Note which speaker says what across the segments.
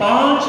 Speaker 1: 5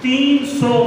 Speaker 1: 300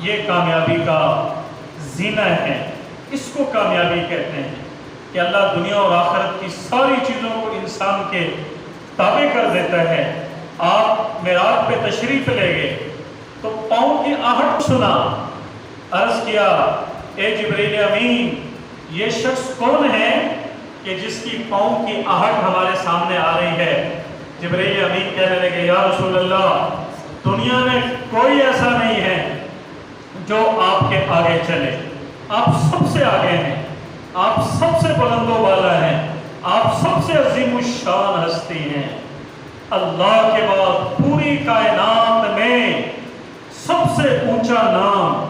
Speaker 1: یہ کامیابی کا زینہ ہے، اس کو کامیابی کہتے ہیں کہ اللہ دنیا اور آخرت کی ساری چیزوں کو انسان کے تابع کر دیتا ہے۔ آپ معراج پہ تشریف لے گئے تو پاؤں کی آہٹ سنا، عرض کیا اے جبریل امین یہ شخص کون ہے کہ جس کی پاؤں کی آہٹ ہمارے سامنے آ رہی ہے؟ جبریل امین کہنے لگے یا رسول اللہ دنیا میں کوئی ایسا نہیں ہے جو آپ کے آگے چلے، آپ سب سے آگے ہیں، آپ سب سے بلند و بالا ہیں، آپ سب سے عظیم الشان ہستی ہیں۔ اللہ کے بعد پوری کائنات میں سب سے اونچا نام،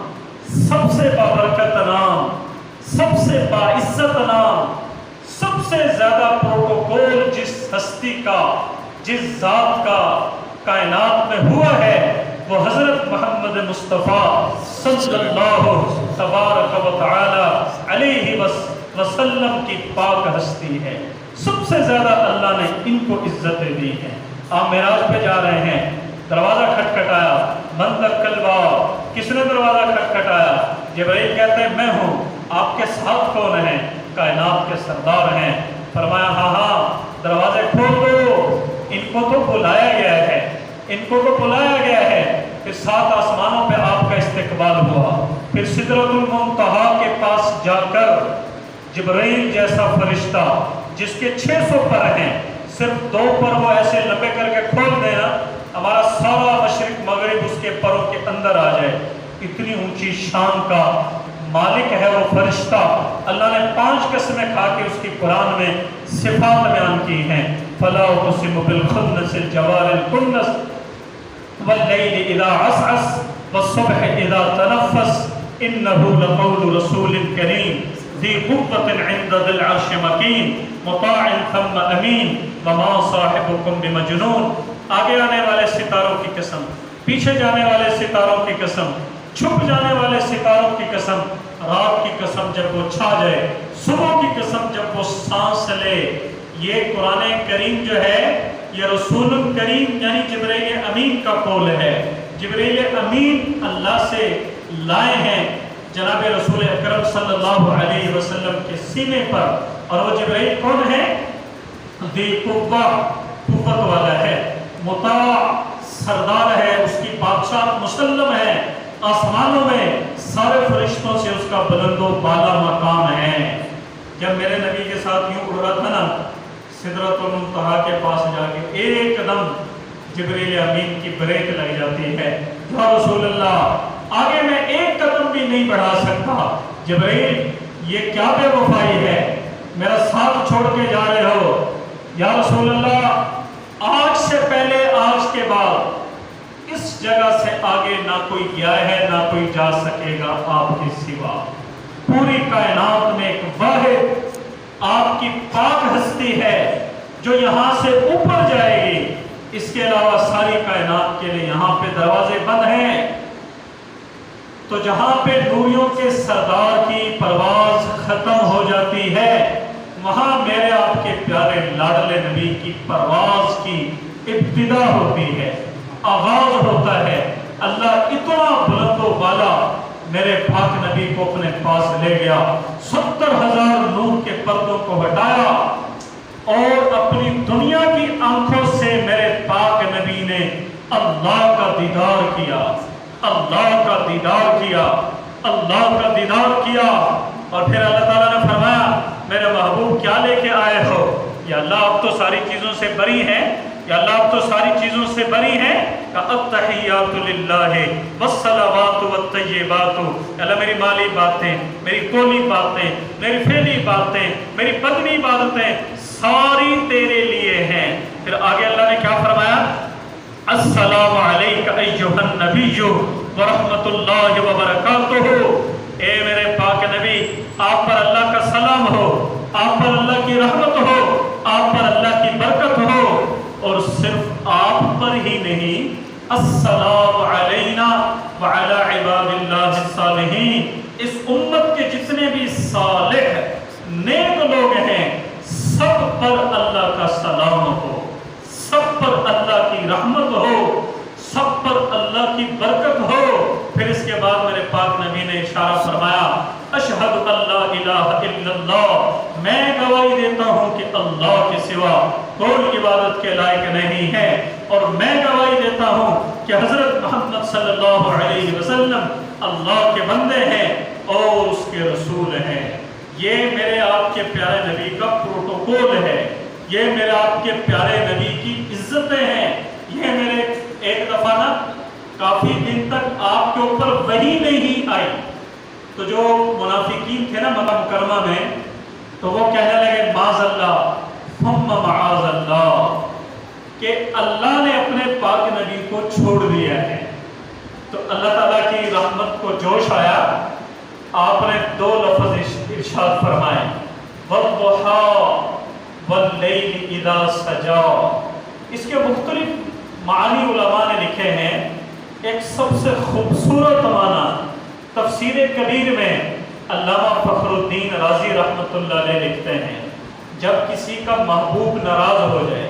Speaker 1: سب سے بابرکت نام، سب سے باعزت نام، سب سے زیادہ پروٹوکول جس ہستی کا، جس ذات کا کائنات میں ہوا ہے وہ حضرت محمد مصطفیٰ صلی اللہ تبارک و تعالی علیہ وسلم کی پاک ہستی ہے۔ سب سے زیادہ اللہ نے ان کو عزتیں دی ہیں۔ آپ معراج پہ جا رہے ہیں، دروازہ کھٹکھٹایا، من دق الباب، کس نے دروازہ کھٹکھٹایا؟ جبرائیل کہتے ہیں میں ہوں۔ آپ کے ساتھ کون ہیں؟ کائنات کے سردار ہیں۔ فرمایا ہاں ہاں دروازے کھول دو، ان کو تو بلایا گیا ہے، ان کو تو بلایا گیا ہے۔ پھر 7 آسمانوں پہ آپ کا استقبال ہوا، پھر سدرۃ المنتہا کے پاس جا کر جبرائیل جیسا فرشتہ جس کے 600 پر ہیں، صرف 2 پر وہ ایسے لمبے کر کے کھول دینا ہمارا سارا مشرق مغرب اس کے پروں کے اندر آ جائے، اتنی اونچی شان کا مالک ہے وہ فرشتہ۔ اللہ نے 5 قسمیں کھا کے اس کی قرآن میں صفات بیان کی ہیں۔ فَلَا أُقْسِمُ بِالْخُنَّسِ الْجَوَارِ الْكُنَّسِ وَاللَّيْلِ إِذَا عَسْعَسَ وَالصُّبْحِ إِذَا تَنَفَّسَ إِنَّهُ لَقَوْلُ رَسُولٍ كَرِيمٍ ذِي قُوَّةٍ عِندَ ذِي الْعَرْشِ مَكِينٍ مُطَاعٍ ثَمَّ أَمِينٍ وَمَا صَاحِبُكُمْ بِمَجْنُونٍ۔ آگے آنے والے ستاروں کی قسم، پیچھے جانے والے ستاروں کی قسم، چھپ جانے والے ستاروں کی قسم، رات کی قسم جب وہ چھا جائے، صبح کی قسم جب وہ سانس لے۔ یہ قرآن کریم جو ہے یہ رسول کریم یعنی جبرائیل امین کا قول ہے۔ جبرائیل امین اللہ سے لائے ہیں جناب رسول اکرم صلی اللہ علیہ وسلم کے سینے پر، اور وہ جبرائیل کون ہے؟ ذی قوہ، قوت والا ہے، مطاع، سردار ہے، اس کی بادشاہ مسلم ہے، آسمانوں میں سارے فرشتوں سے اس کا بلند و بالا مقام ہے۔ جب میرے نبی کے ساتھ یوں اڑ رہا تھا نا سدرۃ المنتہا کے پاس جا کے ایک قدم جبرائیل امین کی بریک لگ جاتی ہے، یا رسول اللہ آگے میں ایک قدم بھی نہیں بڑھا سکتا۔ جبرائیل یہ کیا بے وفائی ہے، میرا ساتھ چھوڑ کے جا رہے ہو؟ یا رسول اللہ آج سے پہلے آج کے بعد اس جگہ سے آگے نہ کوئی گیا ہے نہ کوئی جا سکے گا آپ کے سوا۔ پوری کائنات میں ایک واحد آپ کی پاک ہستی ہے جو یہاں سے اوپر جائے گی، اس کے علاوہ ساری کائنات کے لیے یہاں پہ دروازے بند ہیں۔ تو جہاں پہ نوریوں کے سردار کی پرواز ختم ہو جاتی ہے، وہاں میرے آپ کے پیارے لاڈلے نبی کی پرواز کی ابتدا ہوتی ہے، آغاز ہوتا ہے۔ اللہ اتنا بلند و بالا میرے پاک نبی کو اپنے پاس لے گیا، 70,000 نور کے پردوں کو ہٹایا اور اپنی دنیا کی آنکھوں سے میرے پاک نبی نے اللہ کا دیدار کیا، اللہ کا دیدار کیا، اللہ کا دیدار کیا۔ اور پھر اللہ تعالیٰ نے فرمایا میرے محبوب کیا لے کے آئے ہو؟ یا اللہ آپ تو ساری چیزوں سے بری ہیں، یا اللہ آپ تو ساری چیزوں سے بری ہیں۔ التحیات للہ والصلوات والطیبات، اللہ میری مالی باتیں، میری قولی باتیں، میری فعلی باتیں، میری بدنی عبادتیں ساری تیرے لیے ہیں۔ پھر آگے اللہ نے کیا فرمایا؟ السلام علیک ایھا النبی ورحمۃ اللہ وبرکاتہ۔ اے میرے پاک نبی آپ پر اللہ کا سلام ہو، آپ پر اللہ کی رحمت ہو، آپ پر اللہ کی برکت ہو، اور صرف آپ پر ہی نہیں، السلام علینا وعلی عباد اللہ الصالحین، اس امت کے جتنے بھی صالح نیک لوگ ہیں سب پر اللہ کا سلام ہو، سب پر اللہ کی رحمت ہو، سب پر اللہ کی برکت ہو۔ پھر اس کے بعد میرے نے اشارہ فرمایا اشہد اللہ الہ الا اللہ، میں گواہی دیتا ہوں کہ اللہ کے سوا کوئی عبادت کے لائق نہیں ہے، اور میں گواہی دیتا ہوں کہ حضرت محمد صلی اللہ علیہ وسلم اللہ کے بندے ہیں اور اس کے رسول ہیں۔ یہ میرے آپ کے پیارے نبی کا پروٹوکول ہے، یہ میرے آپ کے پیارے نبی کی عزتیں ہیں۔ یہ میرے ایک دفعہ نا کافی دن تک آپ کے اوپر وحی نہیں آئی، تو جو منافقین تھے نا مکہ مکرمہ میں، تو وہ کہنے لگے معاذ اللہ ثم معاذ اللہ، کہ اللہ نے اپنے پاک نبی کو چھوڑ دیا ہے۔ تو اللہ تعالیٰ کی رحمت کو جوش آیا، آپ نے دو لفظ ارشاد فرمائے وَالضُّحَىٰ وَاللَّيْلِ إِذَا سَجَىٰ۔ اس کے مختلف معنی علماء نے لکھے ہیں۔ ایک سب سے خوبصورت معنی تفسیر کبیر میں علامہ فخر الدین رازی رحمۃ اللہ علیہ لکھتے ہیں، جب کسی کا محبوب ناراض ہو جائے،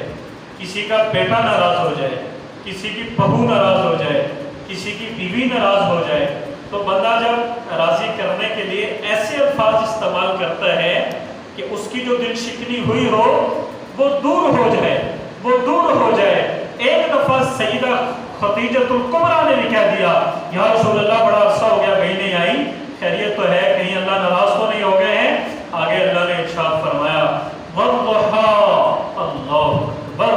Speaker 1: کسی کا بیٹا ناراض ہو جائے، کسی کی بہو ناراض ہو جائے، کسی کی بیوی ناراض ہو جائے، تو بندہ جب راضی کرنے کے لیے ایسے الفاظ استعمال کرتا ہے کہ اس کی جو دل شکنی ہوئی ہو وہ دور ہو جائے، وہ دور ہو جائے۔ ایک دفعہ سیدہ خدیجۃ الکبریٰ نے بھی کہہ دیا یا رسول اللہ بڑا عرصہ ہو گیا کہیں نہیں آئی، خیریت تو ہے، کہیں اللہ ناراض تو نہیں ہو گئے ہیں؟ آگے اللہ نے ارشاد فرمایا وَالضُّحَىٰ، اللہ اکبر،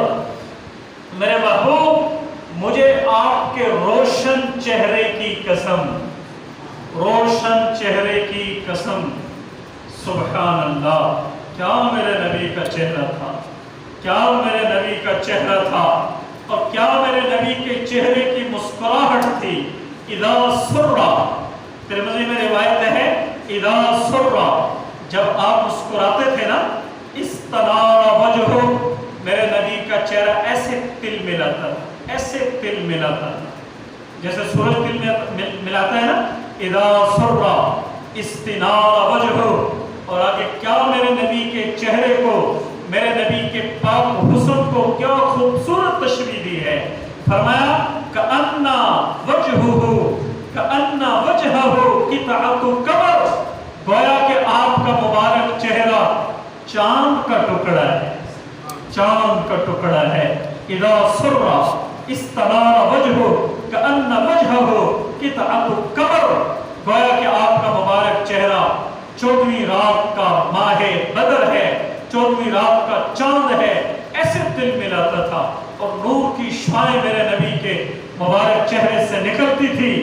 Speaker 1: میرے محبوب مجھے آپ کے روشن چہرے کی قسم، روشن چہرے کی قسم، سبحان اللہ، کیا میرے نبی کا چہرہ تھا، کیا میرے نبی کا چہرہ تھا، اور کیا میرے نبی کے چہرے کی مسکراہٹ تھی۔ اذا سرّا، ترمذی میں روایت ہے اذا سرّا، جب آپ مسکراتے تھے نا، استنار وجہ، میرے نبی کا چہرہ ایسے تل ملاتا تھا، ایسے تل ملاتا تھا، جیسے سورج تل ملاتا ہے نا۔ اذا سرّا استنار وجہ، اور آگے کیا میرے نبی کے چہرے کو، میرے نبی کے پاک حسن کو کیا خوبصورت تشبیہ دی ہے۔ فرمایا کأنّا وجہہ، کأنّا وجہہ قطعۃ قمر، گویا کہ آپ کا مبارک چہرہ چاند کا ٹکڑا ہے، چاند کا ٹکڑا ہے۔ اذا سرّا استنار وجہہ کأنّا وجہہ قطعۃ قمر، گویا کہ آپ کا مبارک چہرہ 14ویں رات کا ماہ بدر ہے، 14ویں رات کا چاند ہے، ایسے دل ملاتا تھا، اور نور کی شعائیں میرے نبی کے مبارک چہرے سے نکلتی تھی۔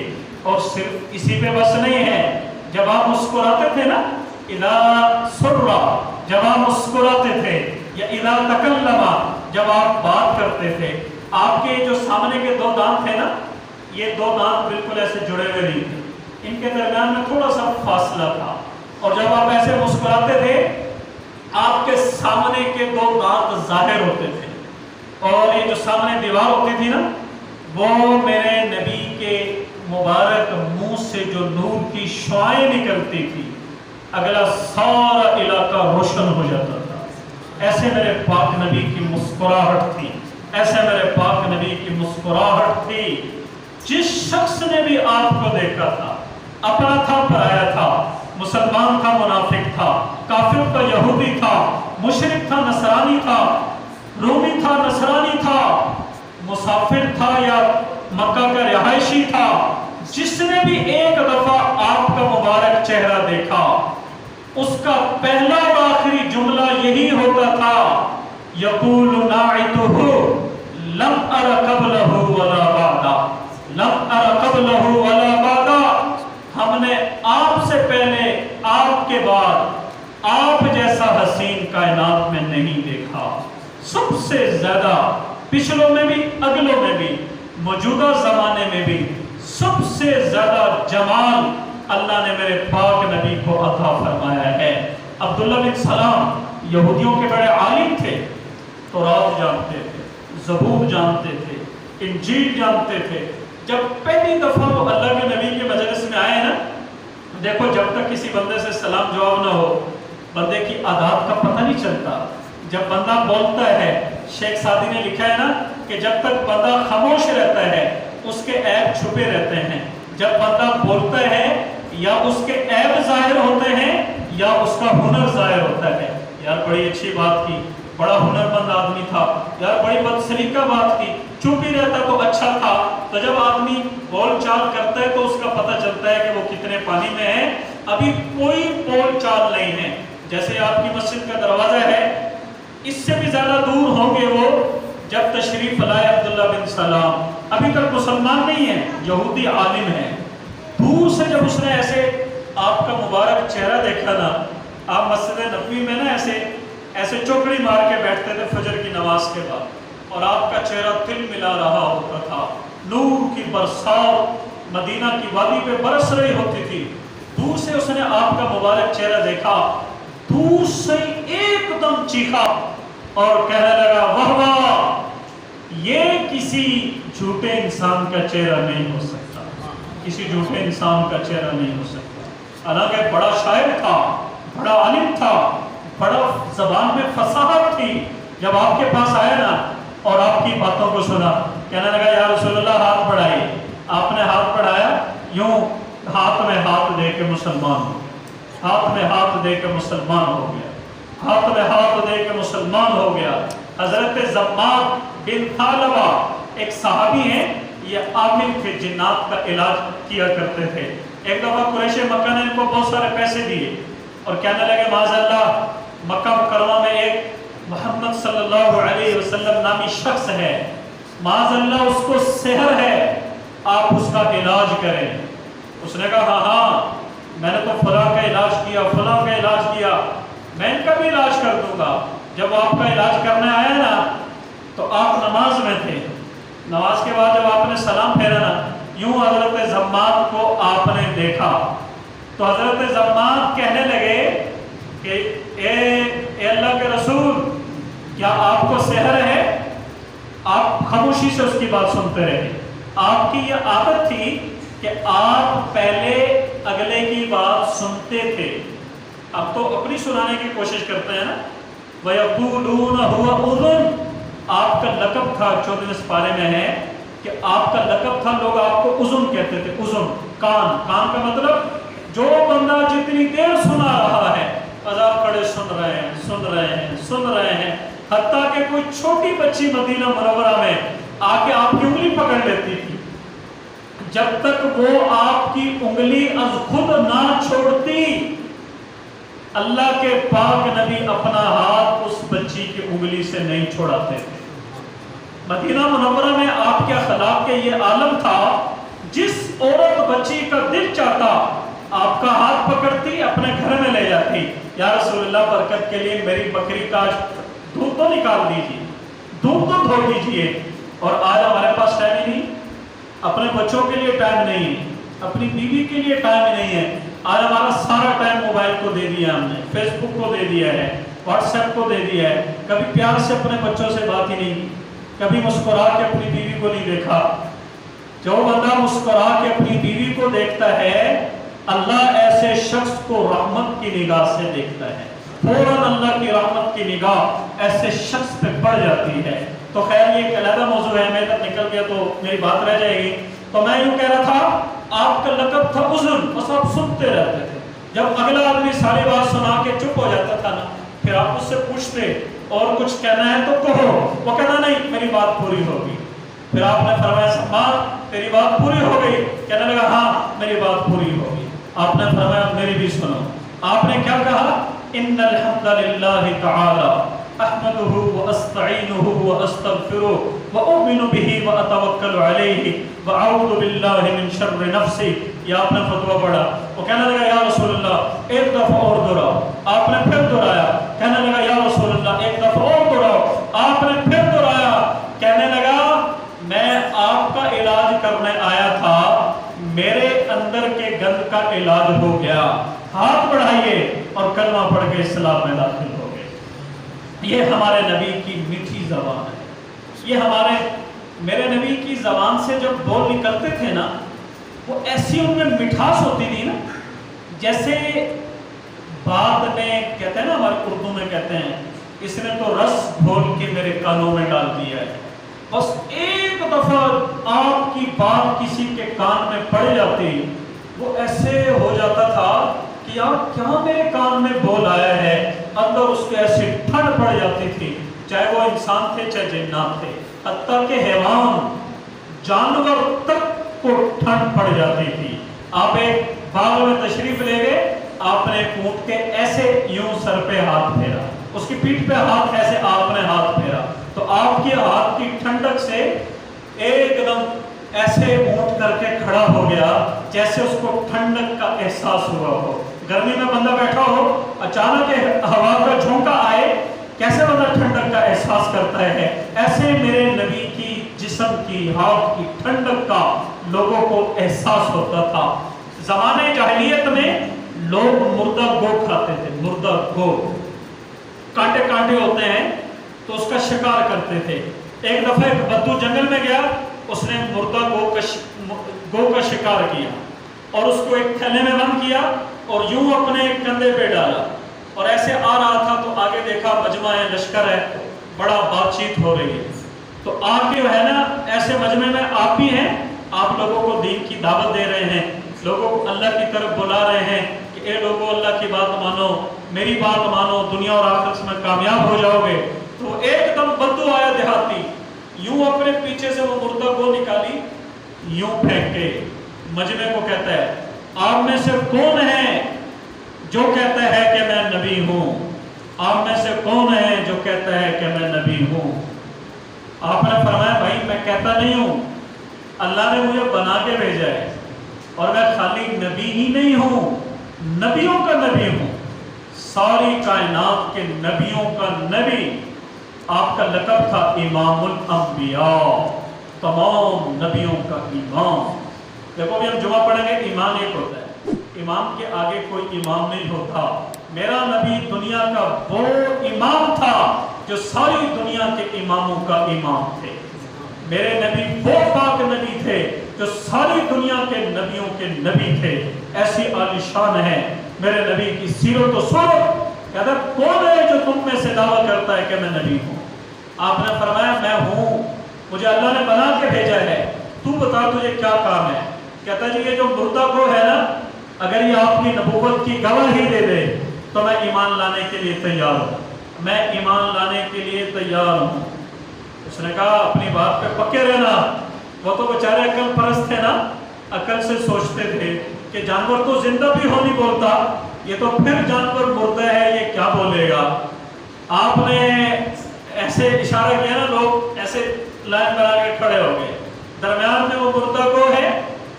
Speaker 1: اور صرف اسی پہ بس نہیں ہے، جب آپ مسکراتے تھے نا، اذا سرّا، جب آپ مسکراتے تھے، یا اذا تکلما، جب آپ بات کرتے تھے، آپ کے جو سامنے کے دو دانت تھے نا، یہ دو دانت بالکل ایسے جڑے ہوئے نہیں تھے، ان کے درمیان میں تھوڑا سا فاصلہ تھا، اور جب آپ ایسے مسکراتے تھے آپ کے سامنے کے دو دانت ظاہر ہوتے تھے، اور یہ جو سامنے دیوار ہوتی تھی نا، وہ میرے نبی کے مبارک منہ سے جو نور کی شعائیں نکلتی تھی، اگلا سارا علاقہ روشن ہو جاتا تھا۔ ایسے میرے پاک نبی کی مسکراہٹ تھی، ایسے میرے پاک نبی کی مسکراہٹ تھی۔ جس شخص نے بھی آپ کو دیکھا تھا، اپنا تھا پرایا تھا، مسلمان تھا منافق تھا، کافر تھا یہودی تھا، مشرک تھا نصرانی تھا، رومی تھا نصرانی تھا، مسافر تھا یا مکہ کا رہائشی تھا، جس نے بھی ایک دفعہ آپ کا مبارک چہرہ دیکھا، اس کا پہلا اور آخری جملہ یہی ہوتا تھا یقول ناعتہ لم ار قبلہ ولا بعدا، لم ار قبلہ ولا بعدا، ہم نے آپ سے پہلے، آپ کے بعد، آپ جیسا حسین کائنات میں نہیں دیکھا۔ سب سے زیادہ پچھلوں میں بھی، اگلوں میں بھی، موجودہ زمانے میں بھی سب سے زیادہ جمال اللہ نے میرے پاک نبی کو عطا فرمایا ہے۔ عبداللہ بن سلام یہودیوں کے بڑے عالم تھے، تورات جانتے تھے، زبور جانتے تھے، انجیل جانتے تھے۔ جب پہلی دفعہ وہ اللہ کے نبی کے مجلس میں آئے نا، دیکھو جب تک کسی بندے سے سلام جواب نہ ہو، بندے کی عادات کا پتہ نہیں چلتا۔ جب بندہ بولتا ہے، شیخ سعدی نے لکھا ہے نا کہ جب تک بندہ خاموش رہتا ہے اس کے عیب چھپے رہتے ہیں، جب بندہ بولتا ہے یا اس کے عیب ظاہر ہوتے ہیں یا اس کا ہنر ظاہر ہوتا ہے. یار بڑی اچھی بات کی, بڑا ہنرمند آدمی تھا, یار بڑی بدسلیقہ بات کی, چپ ہی رہتا تو اچھا تھا. تو جب آدمی بول چال کرتا ہے تو اس کا پتہ چلتا ہے کہ وہ کتنے پانی میں ہے. ابھی کوئی بول چال نہیں ہے. جیسے آپ کی مسجد کا دروازہ ہے, اس سے بھی زیادہ دور ہوں گے وہ جب تشریف لائے عبداللہ بن سلام. ابھی تک مسلمان نہیں ہے, یہودی عالم ہے. دور سے جب اس نے ایسے آپ کا مبارک چہرہ دیکھا نا, آپ مسجد نبوی میں نا ایسے چوکڑی مار کے بیٹھتے تھے فجر کی نماز کے بعد, اور آپ کا چہرہ تل ملا رہا ہوتا تھا. نور کی برسات مدینہ کی وادی پہ برس رہی ہوتی تھی. دور سے اس نے آپ کا مبارک چہرہ دیکھا, دور سے ایک دم چیخا اور کہنے لگا واہ واہ, یہ کسی جھوٹے انسان کا چہرہ نہیں ہو سکتا, کسی جھوٹے انسان کا چہرہ نہیں ہو سکتا. حالانکہ بڑا شاعر تھا, بڑا عالم تھا, بڑا زبان میں فصاحت تھی. جب آپ کے پاس آیا نا اور آپ کی باتوں کو سنا, کہنے لگا یا رسول اللہ ہاتھ بڑھائیے. آپ نے ہاتھ بڑھایا, یوں ہاتھ میں ہاتھ دے کے مسلمان ہو گیا, ہاتھ میں ہاتھ دے کے مسلمان ہو گیا, ہاتھ میں ہاتھ دے کے مسلمان ہو گیا. حضرت زماد بن ثعلبہ ایک صحابی ہیں, یہ عامل تھے, جنات کا علاج کیا کرتے تھے. ایک دفعہ قریش مکہ نے ان کو بہت سارے پیسے دیے اور کہنے لگے معاذ اللہ, مکہ مکرمہ میں ایک محمد صلی اللہ علیہ وسلم نامی شخص ہے, معاذ اللہ اس کو سحر ہے, آپ اس کا علاج کریں. اس نے کہا ہاں ہاں, میں نے تو فلاں کا علاج کیا, فلاں کا علاج کیا, میں ان کا بھی علاج کر دوں گا. جب آپ کا علاج کرنے آیا نا تو آپ نماز میں تھے. نماز کے بعد جب آپ نے سلام پھیرا نا, یوں حضرت زماد کو آپ نے دیکھا تو حضرت زماد کہنے لگے کہ اے اللہ کے رسول, کیا آپ کو سحر ہے؟ آپ خاموشی سے اس کی بات سنتے رہے. آپ کی یہ عادت تھی کہ آپ پہلے اگلے کی بات سنتے تھے. اب تو اپنی سنانے کی کوشش کرتے ہیں نا. وَيَقُولُونَ هُوَ أُذُنٌ, آپ کا لقب تھا, 14 پارے میں ہے کہ آپ کا لقب تھا, لوگ آپ کو اذن کہتے تھے. اذن کان, کان کا مطلب جو بندہ جتنی دیر سنا رہا ہے, عذاب کڑے سن رہے ہیں, سن رہے ہیں, سن رہے ہیں, حتیٰ کہ کوئی چھوٹی بچی مدینہ منورہ میں آ کے آپ کی انگلی پکڑ لیتی تھی, جب تک وہ آپ کی انگلی از خود نہ چھوڑتی, اللہ کے پاک نبی اپنا ہاتھ اس بچی کی انگلی سے نہیں چھوڑاتے تھے. مدینہ منورہ میں آپ کے اخلاق کے یہ عالم تھا, جس عورت بچی کا دل چاہتا آپ کا ہاتھ پکڑتی, اپنے گھر میں لے جاتی. یا رسول اللہ برکت کے لیے میری بکری کا دودھ تو نکال دیجیے, دودھ تو دھو دیجیے. اور آج ہمارے پاس ٹائم ہی نہیں, اپنے بچوں کے لیے ٹائم نہیں, اپنی بیوی کے لیے ٹائم نہیں ہے. آج ہمارا سارا ٹائم موبائل کو دے دیا ہم نے, فیس بک کو دے دیا ہے, واٹس ایپ کو دے دیا ہے. کبھی پیار سے اپنے بچوں سے بات ہی نہیں, کبھی مسکرا کے اپنی بیوی کو نہیں دیکھا. جو بندہ مسکرا کے اپنی بیوی کو دیکھتا ہے, اللہ ایسے شخص کو رحمت کی نگاہ سے دیکھتا ہے. فوراً اللہ کی رحمت کی نگاہ ایسے شخص پہ پڑ جاتی ہے. تو خیر یہ ایک علیحدہ موضوع ہے, میں تک نکل گیا تو میری بات رہ جائے گی. تو میں یوں کہہ رہا تھا, آپ کا لقب تھا اذن, بس آپ سنتے رہتے تھے. جب اگلا آدمی ساری بات سنا کے چپ ہو جاتا تھا نا, پھر آپ اس سے پوچھتے اور کچھ کہنا ہے تو کہو, وہ کہنا نہیں میری بات پوری ہوگی. پھر آپ نے فرمایا سلمان تیری بات پوری ہو گئی, کہنے لگا ہاں میری بات پوری ہوگی. آپ نے فرمایا میری بھی سنو. آپ نے کیا کہا, ان الحمد للہ تعالی احمده واستعینه واستغفره واؤمن به واتوکل علیہ واعوذ باللہ من شر نفسی. یہ آپ نے فتویٰ پڑھا. وہ کہنے لگا یا رسول اللہ ایک دفعہ اور دہراؤ. آپ نے پھر دہرایا. کہنے لگا یا رسول اللہ ایک دفعہ اور دہراؤ. آپ نے پھر دہرایا. کہنے لگا میں آپ کا علاج کرنے آیا تھا, میرے اندر کے گند کا علاج ہو گیا. ہاتھ بڑھائیے اور کلمہ پڑھ کے اسلام میں داخل ہو گئے. یہ ہمارے نبی کی میٹھی زبان ہے. یہ میرے نبی کی زبان سے جب بول نکلتے تھے نا, وہ ایسی ان میں مٹھاس ہوتی تھی نا, جیسے بعد میں کہتے ہیں نا, ہمارے اردو میں کہتے ہیں اس نے تو رس گھول کے میرے کانوں میں ڈال دیا ہے. بس ایک دفعہ آپ کی بات کسی کے کان میں پڑ جاتی, وہ ایسے ہو جاتا تھا کہ یار کیا میرے کان میں بول آیا ہے، اندر اس کے ایسی ٹھنڈ پڑ جاتی تھی، چاہے وہ انسان تھے چاہے جنات تھے، حتیٰ کہ حیوان جانور تک کو ٹھنڈ پڑ جاتی تھی۔ آپ ایک باغ میں تشریف لے گئے، آپ نے اونٹ کے ایسے یوں سر پہ ہاتھ پھیرا، اس کی پیٹھ پہ ہاتھ ایسے آپ نے ہاتھ پھیرا، تو آپ کے ہاتھ کی ٹھنڈک سے ایک دم ایسے اونٹ کر کے کھڑا ہو گیا جیسے اس کو ٹھنڈک کا احساس ہوا ہو۔ گرمی میں بندہ بیٹھا ہو، اچانک ہوا کا جھونکا آئے، کیسے بندہ ٹھنڈک کا احساس کرتا ہے، ایسے میرے نبی کی جسم کی ہاتھ کی ٹھنڈک کا لوگوں کو احساس ہوتا تھا۔ زمانے جاہلیت میں لوگ مردہ گو کھاتے تھے، مردہ گو کانٹے کانٹے ہوتے ہیں تو اس کا شکار کرتے تھے۔ ایک دفعہ ایک بدو جنگل میں گیا، اس نے مردہ گو کا شکار کیا اور اس کو ایک تھیلے میں بند کیا اور یوں اپنے کندھے پہ ڈالا اور ایسے آ رہا تھا تو آگے دیکھا مجمع ہے، لشکر ہے، بڑا بات چیت ہو رہی ہے، تو آپ کے ہے نا ایسے مجمع میں آپ بھی ہیں، آپ لوگوں کو دین کی دعوت دے رہے ہیں، لوگوں کو اللہ کی طرف بلا رہے ہیں کہ اے لوگوں اللہ کی بات مانو، میری بات مانو، دنیا اور آخرت میں کامیاب ہو جاؤ گے۔ تو ایک دم بدو آیا دیہاتی، یوں اپنے پیچھے سے وہ مردہ گو نکالی، یوں پھینک کے مجمع کو کہتا ہے آپ میں سے کون ہے جو کہتا ہے کہ میں نبی ہوں؟ آپ میں سے کون ہے جو کہتا ہے کہ میں نبی ہوں؟ آپ نے فرمایا بھائی میں کہتا نہیں ہوں، اللہ نے مجھے بنا کے بھیجا ہے اور میں خالی نبی ہی نہیں ہوں، نبیوں کا نبی ہوں، ساری کائنات کے نبیوں کا نبی۔ آپ کا لقب تھا امام الانبیاء، تمام نبیوں کا امام۔ دیکھو ابھی ہم جمعہ پڑھیں گے، ایمان ایک ہوتا ہے، امام کے آگے کوئی امام نہیں ہوتا۔ میرا نبی دنیا کا وہ امام تھا جو ساری دنیا کے اماموں کا امام تھے۔ میرے نبی وہ پاک نبی تھے جو ساری دنیا کے نبیوں کے نبی تھے۔ ایسی عالی شان ہے میرے نبی کی سیرت و صورت، کہتا کون ہے جو تم میں سے دعویٰ کرتا ہے کہ میں نبی ہوں؟ آپ نے فرمایا میں ہوں، مجھے اللہ نے بنا کے بھیجا ہے، تو بتا تجھے کیا کام ہے؟ کہتا جی یہ جو مردہ گو ہے نا، اگر یہ آپ کی نبوت کی گواہی دے دے تو میں ایمان لانے کے لیے تیار ہوں، میں ایمان لانے کے لیے تیار ہوں۔ اس نے کہا اپنی بات پہ پکے رہنا۔ وہ تو بیچارے عقل پرست تھے نا، عقل سے سوچتے تھے کہ جانور تو زندہ بھی ہو نہیں بولتا، یہ تو پھر جانور مردہ ہے، یہ کیا بولے گا؟ آپ نے ایسے اشارہ کیا نا، لوگ ایسے لائن بنا کے کھڑے ہو گئے، درمیان میں وہ مردہ گو ہے،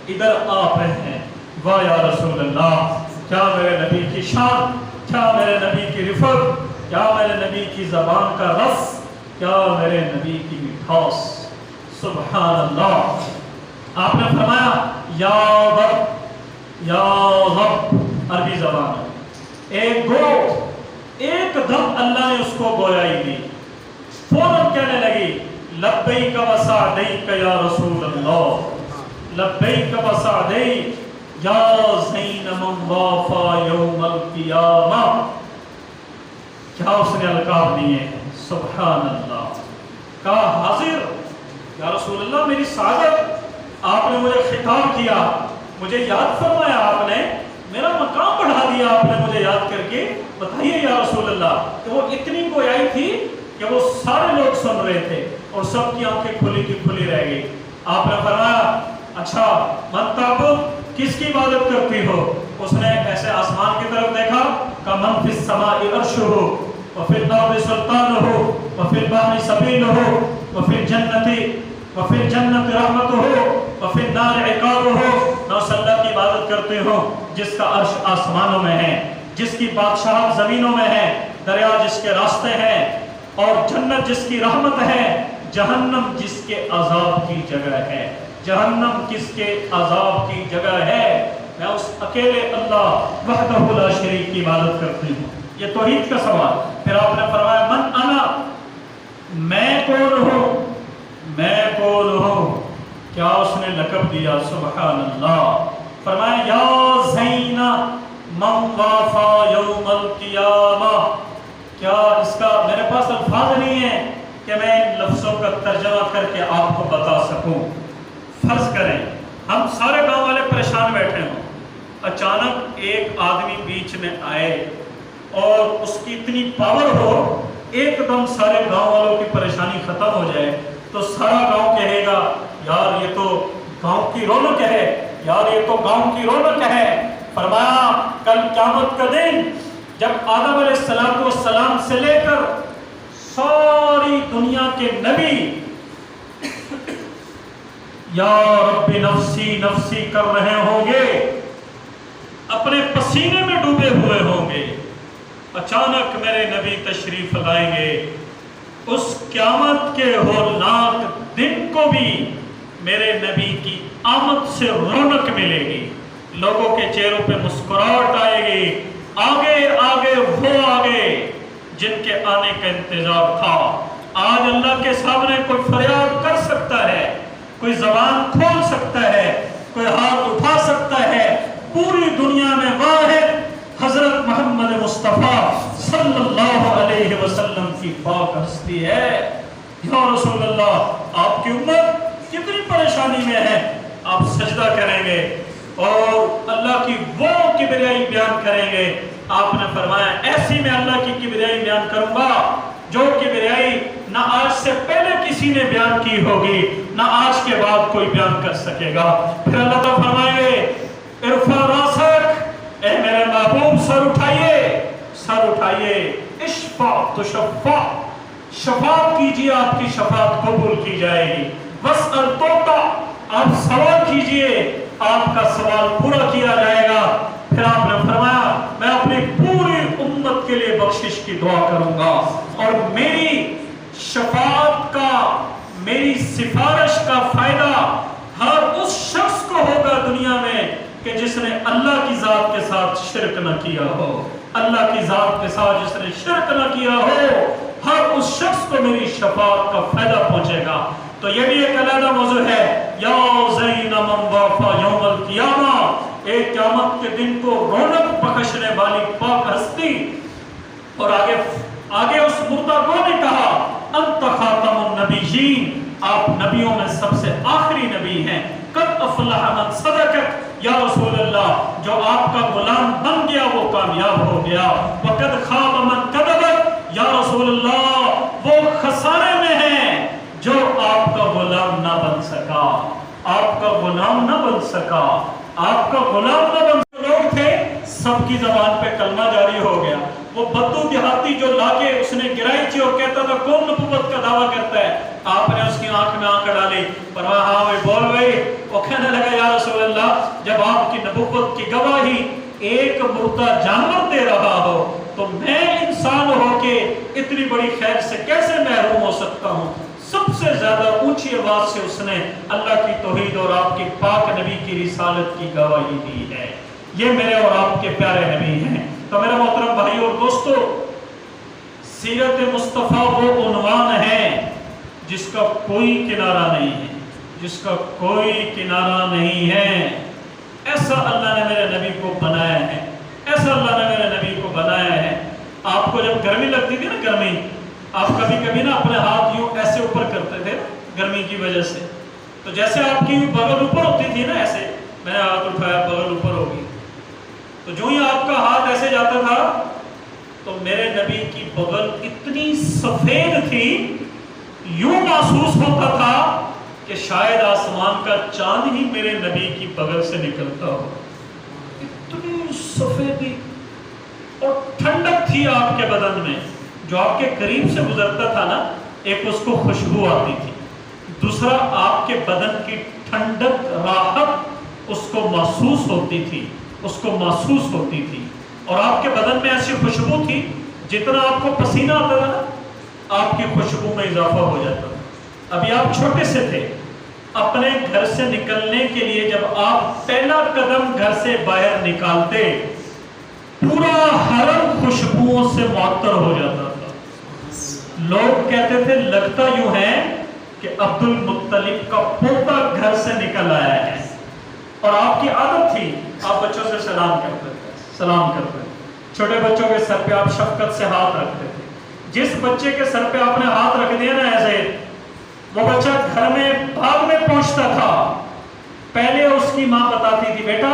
Speaker 1: ادھر آپ ہیں۔ واہ یا رسول اللہ، کیا میرے نبی کی شان، کیا میرے نبی کی رفت، کیا میرے نبی کی زبان کا رس، کیا میرے نبی کی مٹھاس، سبحان اللہ۔ آپ نے فرمایا یا رب، یا رب، عربی زبان ہے، ایک گو، ایک دم اللہ نے اس کو گویائی دی، فوراً کہنے لگی لبیک و سعدیک یا رسول اللہ، لبیک و سعدیک یا زین من وافا یوم القیامہ۔ کیا اس نے القاب دیے ہیں، سبحان اللہ۔ کہا حاضر یا رسول اللہ میری سعادت، آپ نے مجھے خطاب کیا، مجھے یاد فرمایا، آپ نے میرا مقام بڑھا دیا، آپ نے مجھے یاد کر کے بتائیے یا رسول اللہ۔ کہ وہ اتنی گویائی تھی کہ وہ سارے لوگ سن رہے تھے اور سب کی آنکھیں کھلی کی کھلی رہ گئی۔ آپ نے فرمایا اچھا من تعبد، کس کی عبادت کرتی ہو؟ اس نے ایسے آسمان کی طرف دیکھا، کہ من فی السماء عرشہ وفی الارض سلطانہ وفی البحر سبیلہ وفی الجنت رحمتہ وفی النار عقابہ۔ میں اس اللہ کی عبادت کرتی ہوں جس کا عرش آسمانوں میں ہے، جس کی بادشاہت زمینوں میں ہے، دریا جس کے راستے ہیں، اور جنت جس کی رحمت ہے، جہنم جس کے عذاب کی جگہ ہے، جہنم کس کے عذاب کی جگہ ہے۔ میں اس اکیلے اللہ وحدہ لا شریک کی عبادت کرتی ہوں۔ یہ توحید کا سوال۔ پھر آپ نے فرمایا من انا، میں کون ہوں، میں کون ہوں؟ کیا اس نے لقب دیا، سبحان اللہ۔ فرمایا یا زین من وافا یوم القیامہ۔ کیا اس کا میرے پاس الفاظ نہیں ہے کہ میں ان لفظوں کا ترجمہ کر کے آپ کو بتا سکوں۔ فرض کریں ہم سارے گاؤں والے پریشان بیٹھے ہوں، اچانک ایک آدمی بیچ میں آئے اور اس کی اتنی پاور ہو، ایک دم سارے گاؤں والوں کی پریشانی ختم ہو جائے، تو سارا گاؤں کہے گا یار یہ تو گاؤں کی رونق ہے، یار یہ تو گاؤں کی رونق ہے۔ فرمایا کل قیامت کا دن جب آدم علیہ السلام سے لے کر ساری دنیا کے نبی یا رب نفسی نفسی کر رہے ہوں گے، اپنے پسینے میں ڈوبے ہوئے ہوں گے، اچانک میرے نبی تشریف لائیں گے۔ اس قیامت کے ہولناک دن کو بھی میرے نبی کی آمد سے رونق ملے گی، لوگوں کے چہروں پہ مسکراہٹ آئے گی۔ آگے آگے وہ آگے جن کے آنے کا انتظار تھا۔ آج اللہ کے سامنے کوئی فریاد کر سکتا ہے، کوئی زبان کھول سکتا ہے، کوئی ہاتھ اٹھا سکتا ہے۔ پوری دنیا میں واحد حضرت محمد مصطفیٰ صلی اللہ علیہ وسلم کی پاک ہستی ہے۔ یا رسول اللہ، آپ کی امت کتنی پریشانی میں ہے، آپ سجدہ کریں گے اور اللہ کی وہ کبریائی بیان کریں گے۔ آپ نے فرمایا ایسی میں اللہ کی کبریائی بیان کروں گا جو کبریائی نہ آج سے پہلے کسی نے بیان کی ہوگی، نہ آج کے بعد کوئی بیان کر سکے گا۔ پھر اللہ تعالیٰ فرمائیں گے ارفع راسک، اے میرے محبوب سر اٹھائیے، سر اٹھائیے، اشفع تشفع، شفاعت کیجئے آپ کی شفاعت قبول کی جائے گی، واسأل تعطى، آپ سوال کیجئے آپ کا سوال پورا کیا جائے گا۔ پھر آپ نے فرمایا میں اپنی پوری امت کے لیے بخشش کی دعا کروں گا، اور میری شفاعت کا، میری سفارش کا فائدہ ہر اس شخص کو ہوگا دنیا میں کہ جس نے اللہ کی ذات کے ساتھ شرک نہ کیا ہو، اللہ کی ذات کے ساتھ جس نے شرک نہ کیا ہو، ہر اس شخص کو میری شفاعت کا فائدہ پہنچے گا۔ تو یہ بھی ایک علیحدہ موضوع ہے، یا زین من وافا یوم القیامہ، ایک قیامت کے دن کو رونق بخشنے والی پاک ہستی۔ اور آگے اس مردہ کو نے کہا انت خاتم النبیین، آپ نبیوں میں سب سے آخری نبی ہیں۔ قد افلح من صدقک، یا رسول اللہ جو آپ کا غلام بن گیا وہ کامیاب ہو گیا۔ وقد خاب من کذبک، یا رسول اللہ وہ خسارے میں ہیں جو آپ کا غلام نہ بن سکا، آپ کا غلام نہ بن سکا، آپ کا غلام نہ بن سکا۔ لوگ تھے سب کی زبان پہ کلمہ جاری ہو گیا۔ وہ بدو دیہاتی جو لاکے اس نے گرائی تھی اور کہتا تھا کون نبوت کا دعویٰ کرتا ہے، آپ نے اس کی آنکھ میں آنکھ ڈالی، فرمایا ہاں بھائی بول بھائی۔ وہ کہنے لگا یا رسول اللہ جب آپ کی نبوت کی گواہی ایک مردہ جانور دے رہا ہو تو میں انسان ہو کے اتنی بڑی خیر سے کیسے محروم ہو سکتا ہوں۔ سب سے زیادہ اونچی آواز سے اس نے اللہ کی توحید اور آپ کی پاک نبی کی رسالت کی گواہی دی ہے۔ یہ میرے اور آپ کے پیارے نبی ہیں۔ تو میرے محترم بھائی اور دوستو، سیرت مصطفیٰ وہ عنوان ہے جس کا کوئی کنارہ نہیں ہے، جس کا کوئی کنارہ نہیں ہے۔ ایسا اللہ نے میرے نبی کو بنایا ہے، ایسا اللہ نے میرے نبی کو بنایا ہے۔ آپ کو جب گرمی لگتی تھی نا، گرمی، آپ کبھی کبھی نا اپنے ہاتھ یوں ایسے اوپر کرتے تھے گرمی کی وجہ سے، تو جیسے آپ کی بغل اوپر ہوتی تھی نا، ایسے میں نے ہاتھ اٹھایا بغل اوپر ہوگی، تو جو ہی آپ کا ہاتھ ایسے جاتا تھا تو میرے نبی کی بغل اتنی سفید تھی، یوں محسوس ہوتا تھا کہ شاید آسمان کا چاند ہی میرے نبی کی بغل سے نکلتا ہو۔ اتنی سفیدی اور ٹھنڈک تھی آپ کے بدن میں۔ جو آپ کے قریب سے گزرتا تھا نا، ایک اس کو خوشبو آتی تھی، دوسرا آپ کے بدن کی ٹھنڈک، راحت اس کو محسوس ہوتی تھی، اس کو محسوس ہوتی تھی۔ اور آپ کے بدن میں ایسی خوشبو تھی، جتنا آپ کو پسینہ آتا تھا نا، آپ کی خوشبو میں اضافہ ہو جاتا تھا۔ ابھی آپ چھوٹے سے تھے، اپنے گھر سے نکلنے کے لیے جب آپ پہلا قدم گھر سے باہر نکالتے، پورا حرم خوشبوؤں سے معطر ہو جاتا تھا۔ لوگ کہتے تھے لگتا یوں ہے کہ عبد المطلب کا پوتا گھر سے نکل آیا ہے۔ اور آپ کی عادت تھی، آپ بچوں سے سلام کرتے تھے، سلام کرتے تھے، چھوٹے بچوں کے سر پہ آپ شفقت سے ہاتھ رکھتے تھے۔ جس بچے کے سر پہ آپ نے ہاتھ رکھ دیا نا ایسے، وہ بچہ گھر میں بعد میں پہنچتا تھا، پہلے اس کی ماں بتاتی تھی بیٹا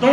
Speaker 1: 2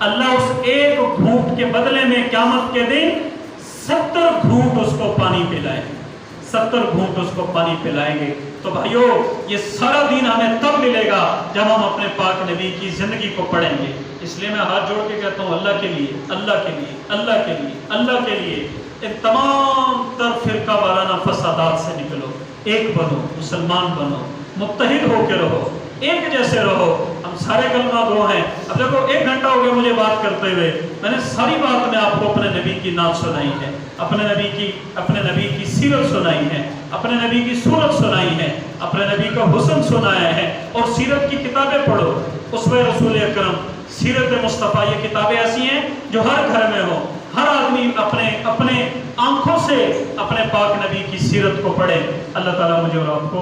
Speaker 1: اللہ اس ایک گھونٹ کے بدلے میں قیامت کے دن 70 گھونٹ اس کو پانی پلائے، 70 گھونٹ اس کو پانی پلائیں گے۔ تو بھائیو یہ سارا دین ہمیں تب ملے گا جب ہم اپنے پاک نبی کی زندگی کو پڑھیں گے۔ اس لیے میں ہاتھ جوڑ کے کہتا ہوں اللہ کے لیے، اللہ کے لیے، اللہ کے لیے، اللہ کے لیے ان تمام تر فرقہ وارانہ فسادات سے نکلو، ایک بنو، مسلمان بنو، متحد ہو کے رہو، ایک جیسے رہو۔ ہم سارے کلمہ گو ہیں۔ اب دیکھو 1 گھنٹہ ہو گیا مجھے بات کرتے ہوئے، میں نے ساری بات میں آپ کو اپنے نبی کی نعت سنائی ہے، اپنے نبی کی سیرت سنائی ہے، اپنے نبی کی صورت سنائی ہے، اپنے نبی کا حسن سنایا ہے۔ اور سیرت کی کتابیں پڑھو، اسوہ رسول اکرم، سیرت مصطفیٰ، یہ کتابیں ایسی ہیں جو ہر گھر میں ہوں، ہر آدمی اپنے آنکھوں سے اپنے پاک نبی کی سیرت کو پڑھے۔ اللہ تعالیٰ مجھے اور آپ کو